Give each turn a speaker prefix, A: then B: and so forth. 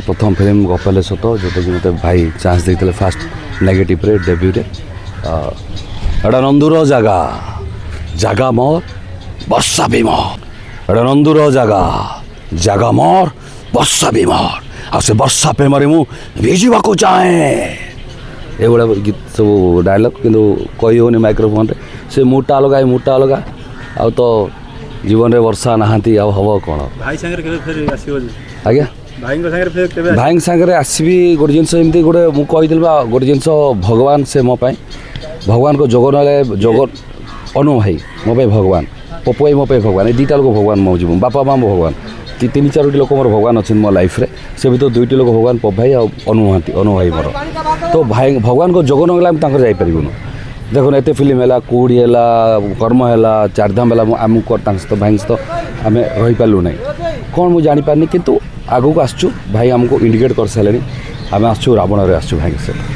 A: प्रथम फिल्म गपाले सत जोटाकि मत भाई चान्स देते फास्ट नेगेटिव डेब्यूरे एटा नंदुर जगह जगह मोर वर्षा भी मोर एटा नंदुर जगह जगह मोर वर्षा भी मोर आ से वर्षा प्रेम भिजा चाहे ये गीत सब डायलॉग किंतु कही होनी माइक्रोफोन से मुटा अलग आ तो जीवन में वर्षा नहांती आ हम कौन
B: भाई
A: आज्ञा भाई सागर आसबि गोटे जिन एमती गोटे मुझे गोटे जिन भगवान से मो भगवान को जगन जगन अनु भाई मो भगवान पपु भाई मो भगवान ये दुईटा लोक भगवान मो जीवन बापा माँ मो भगवान तीन चारोटी लोक मोर भगवान अच्छे मो लाइफ रे से भी तो दुईटी लोक भगवान पपु भाई अनु भाई मोर तो भाई भगवान को जगन गला जापरूँ देखो एत फिल्म है कूड़ी है कर्म है चारधाम है आमको सहित भाई सहित आम रही पार्लु ना कौन मुझे जापारे कितु आगू को आसचु भाई आमको इंडिकेट कर सारे आम आसचु रावण आसचु भाई सहित